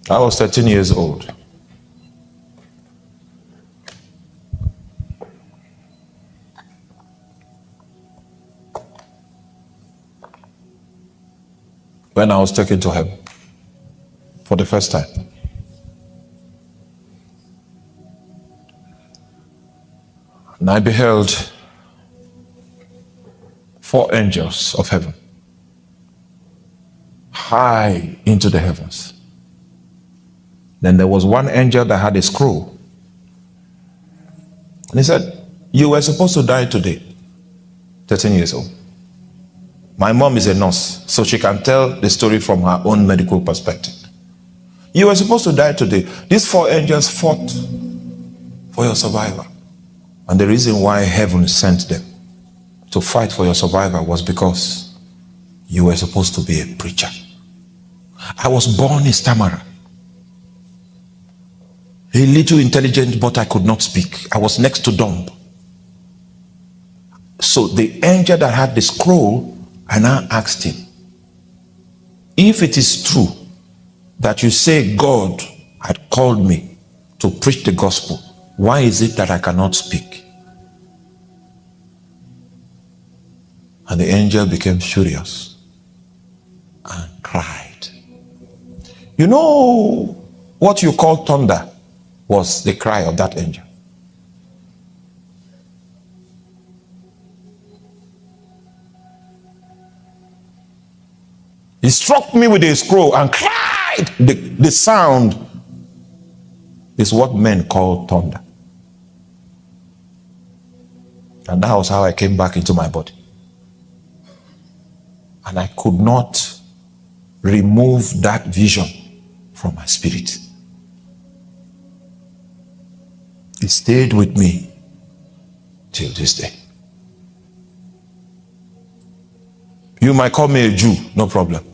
I was 13 years old. When I was taken to heaven for the first time. And I beheld 4 angels of heaven, high into the heavens. Then there was one angel that had a scroll. And he said, you were supposed to die today, 13 years old. My mom is a nurse, so she can tell the story from her own medical perspective. You were supposed to die today. These 4 angels fought for your survival. And the reason why heaven sent them to fight for your survival was because you were supposed to be a preacher. I was born a stammerer, a little intelligent, but I could not speak. I was next to dumb. So the angel that had the scroll, I now asked him, if it is true that you say God had called me to preach the gospel, why is it that I cannot speak? And the angel became furious and cried. You know what you call thunder was the cry of that angel. He struck me with a scroll and cried. The sound is what men call thunder. And that was how I came back into my body. And I could not remove that vision from my spirit. It stayed with me till this day. You might call me a Jew, no problem.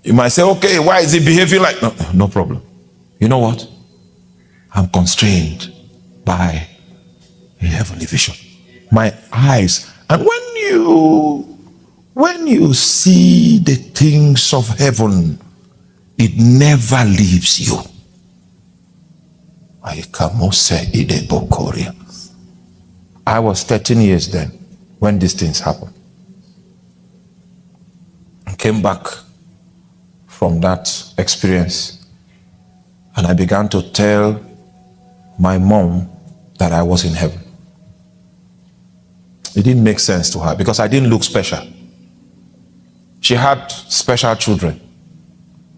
You might say, okay, why is he behaving like... No problem. You know what? I'm constrained by a heavenly vision. My eyes. And when you see the things of heaven, it never leaves you. I was 13 years then when these things happened. I came back from that experience and I began to tell my mom that I was in heaven. It didn't make sense to her because I didn't look special. She had special children.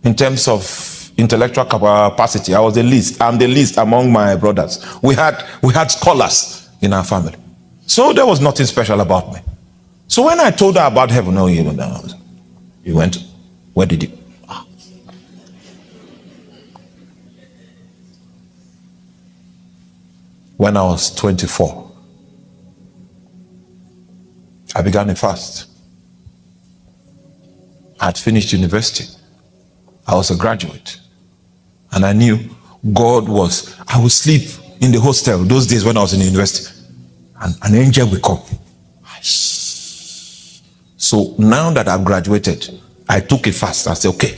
In terms of intellectual capacity, I was the least. I'm the least among my brothers. We had scholars in our family. So there was nothing special about me. So when I told her about heaven, no, you went, where did you? When I was 24, I began a fast. I had finished university. I was a graduate. And I knew I would sleep in the hostel those days when I was in the university. And an angel will come. So now that I've graduated, I took a fast. I said, okay,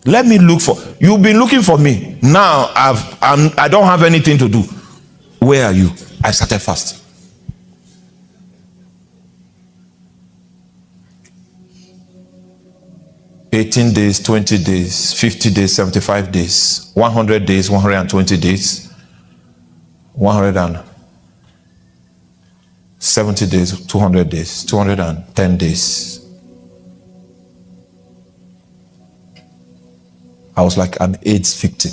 let me look for, you've been looking for me. Now I don't have anything to do. Where are you? I started fasting. $18 days, 20 days, 50 days, 75 days, 100 days, 120 days, 170 days, 200 days, 210 days. I was like an AIDS victim.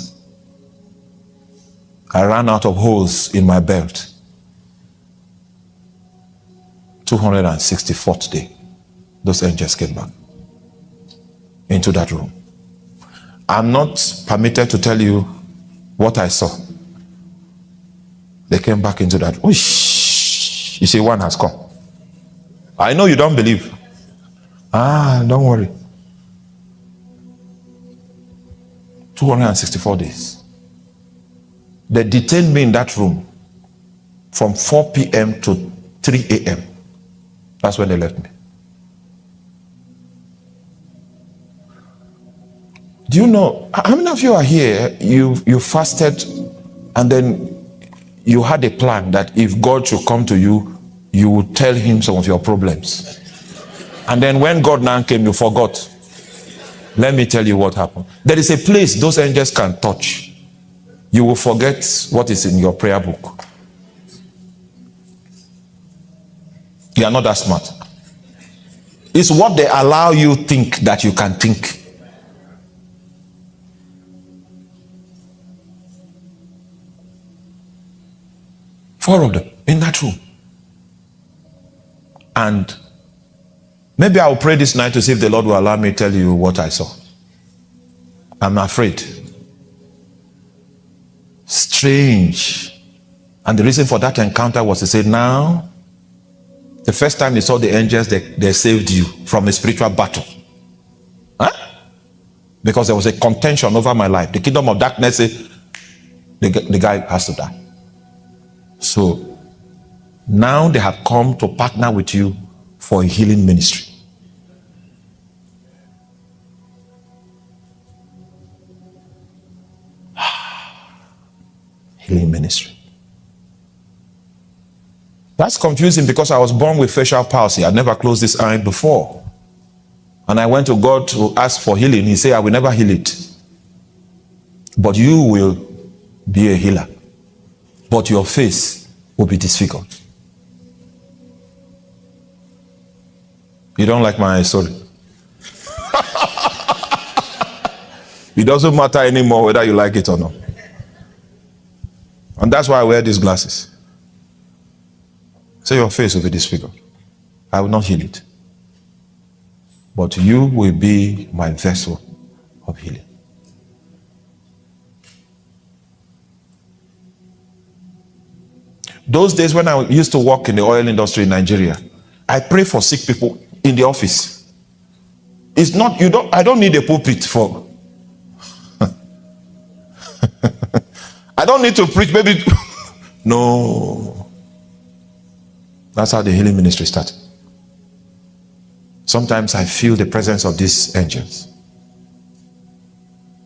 I ran out of holes in my belt. 264th day, those angels came back into that room. I'm not permitted to tell you what I saw. They came back into that. Whoosh. You see, one has come. I know you don't believe. Don't worry. 264 days. They detained me in that room from 4 p.m. to 3 a.m. That's when they left me. Do you know, how many of you are here, you fasted and then you had a plan that if God should come to you, you would tell him some of your problems. And then when God now came, you forgot. Let me tell you what happened. There is a place those angels can touch. You will forget what is in your prayer book. You are not that smart. It's what they allow you think that you can think. Four of them in that room. And maybe I'll pray this night to see if the Lord will allow me to tell you what I saw. I'm afraid. Strange. And the reason for that encounter was to say, now, the first time they saw the angels, they saved you from a spiritual battle. Huh? Because there was a contention over my life. The kingdom of darkness said, the guy has to die. So, now they have come to partner with you for a healing ministry. Healing ministry. That's confusing because I was born with facial palsy. I'd never closed this eye before. And I went to God to ask for healing. He said, I will never heal it. But you will be a healer. But your face will be disfigured. You don't like my story? It doesn't matter anymore whether you like it or not. And that's why I wear these glasses. So your face will be disfigured. I will not heal it. But you will be my vessel of healing. Those days when I used to work in the oil industry in Nigeria, I pray for sick people in the office. It's not, I don't need a pulpit for. I don't need to preach, maybe. No. That's how the healing ministry started. Sometimes I feel the presence of these angels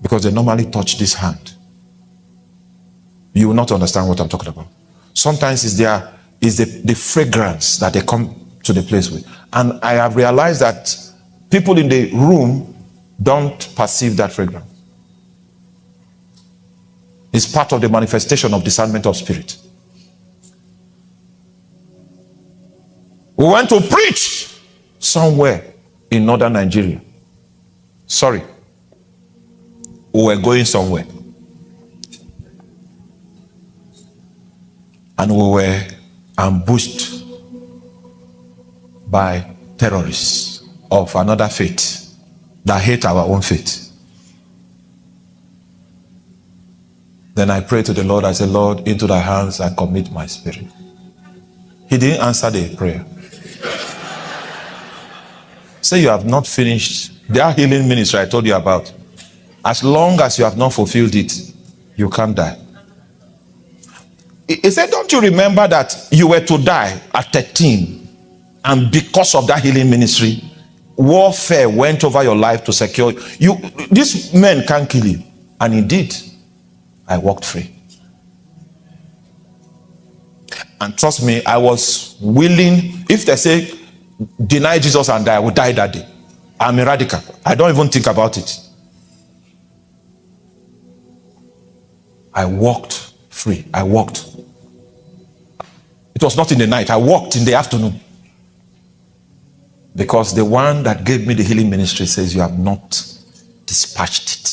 because they normally touch this hand. You will not understand what I'm talking about. Sometimes it's the fragrance that they come to the place with. And I have realized that people in the room don't perceive that fragrance. It's part of the manifestation of discernment of spirit. We went to preach somewhere in northern Nigeria. Sorry. We were going somewhere. And we were ambushed by terrorists of another faith that hate our own faith. Then I prayed to the Lord. I said, Lord, into thy hands I commit my spirit. He didn't answer the prayer. Say you have not finished that healing ministry I told you about. As long as you have not fulfilled it, you can't die. He said, don't you remember that you were to die at 13, and because of that healing ministry, warfare went over your life to secure you. These men can't kill you. And he did. I walked free. And trust me, I was willing. If they say deny Jesus and die, I would die that day. I'm a radical. I don't even think about it. I walked free. I walked. It was not in the night. I walked in the afternoon. Because the one that gave me the healing ministry says you have not dispatched it.